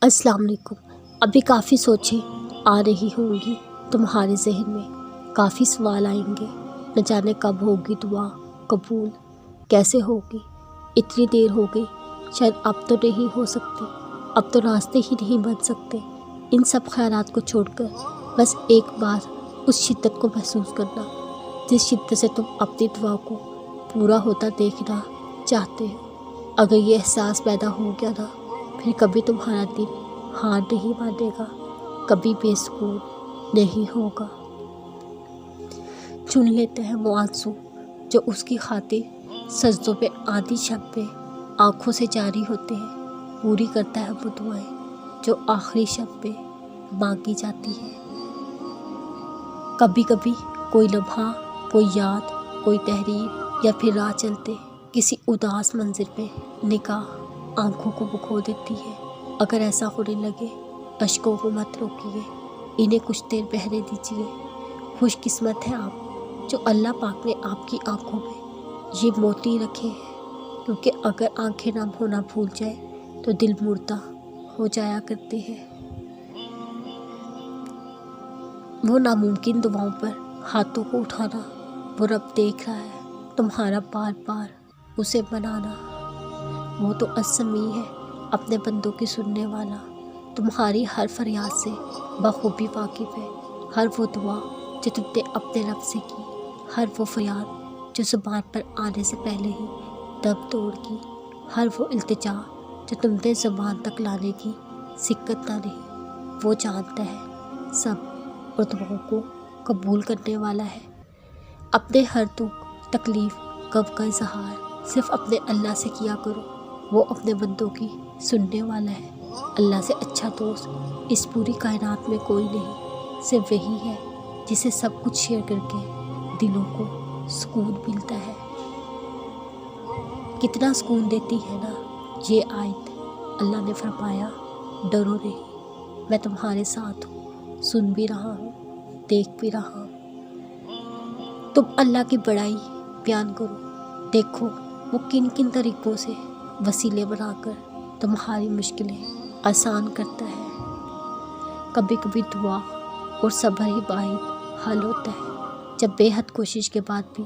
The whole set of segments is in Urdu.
السلام علیکم۔ ابھی کافی سوچیں آ رہی ہوں گی تمہارے ذہن میں، کافی سوال آئیں گے، نہ جانے کب ہوگی دعا قبول، کیسے ہوگی، اتنی دیر ہو گئی، شاید اب تو نہیں ہو سکتی، اب تو راستے ہی نہیں بن سکتے۔ ان سب خیالات کو چھوڑ کر بس ایک بار اس شدت کو محسوس کرنا جس شدت سے تم اپنی دعا کو پورا ہوتا دیکھنا چاہتے ہو۔ اگر یہ احساس پیدا ہو گیا نا، پھر کبھی تمہارا دل ہار نہیں مانے گا، کبھی بے سکون نہیں ہوگا۔ چن لیتے ہیں وہ آنسو جو اس کی خاطر سجدوں پہ آدھی شب میں آنکھوں سے جاری ہوتے ہیں، پوری کرتا ہے وہ دعائیں جو آخری شب میں مانگی جاتی ہیں۔ کبھی کبھی کوئی لمحہ، کوئی یاد، کوئی تحریر، یا پھر راہ چلتے کسی اداس منظر پہ نگاہ آنکھوں کو بکھو دیتی ہے۔ اگر ایسا ہونے لگے، اشکوں کو مت روکیے، انہیں کچھ دیر بہنے دیجیے۔ خوش قسمت ہیں آپ جو اللہ پاک نے آپ کی آنکھوں میں یہ موتی رکھے ہیں، کیونکہ اگر آنکھیں نم ہونا بھول جائے تو دل مردہ ہو جایا کرتے ہیں۔ وہ ناممکن دعاؤں پر ہاتھوں کو اٹھانا، وہ رب دیکھ رہا ہے تمہارا بار بار اسے منانا۔ وہ تو السمیع ہے، اپنے بندوں کی سننے والا، تمہاری ہر فریاد سے بخوبی واقف ہے۔ ہر وہ دعا جو تم نے اپنے رب سے کی، ہر وہ فریاد جو زبان پر آنے سے پہلے ہی دم توڑ کی، ہر وہ التجا جو تم نے زبان تک لانے کی سکت نہ رہی، وہ جانتا ہے سب اور دعاؤں کو قبول کرنے والا ہے۔ اپنے ہر دکھ، تکلیف، غم کا اظہار صرف اپنے اللہ سے کیا کرو، وہ اپنے بندوں کی سننے والا ہے۔ اللہ سے اچھا دوست اس پوری کائنات میں کوئی نہیں، صرف وہی ہے جسے سب کچھ شیئر کر کے دلوں کو سکون ملتا ہے۔ کتنا سکون دیتی ہے نا یہ آیت۔ اللہ نے فرمایا، ڈرو نہیں، میں تمہارے ساتھ ہوں، سن بھی رہا ہوں، دیکھ بھی رہا ہوں۔ تم اللہ کی بڑائی بیان کرو، دیکھو وہ کن کن طریقوں سے وسیلے بنا کر تمہاری مشکلیں آسان کرتا ہے۔ کبھی کبھی دعا اور صبر ہی واحد حل ہوتا ہے، جب بے حد کوشش کے بعد بھی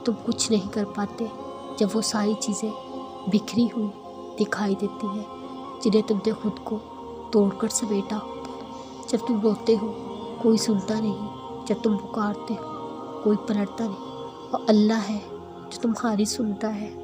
تم کچھ نہیں کر پاتے، جب وہ ساری چیزیں بکھری ہوئی دکھائی دیتی ہیں جنہیں تم نے خود کو توڑ کر سمیٹا ہوتا ہے۔ جب تم روتے ہو کوئی سنتا نہیں، جب تم پکارتے ہو کوئی پلٹتا نہیں، اور اللہ ہے جو تمہاری سنتا ہے۔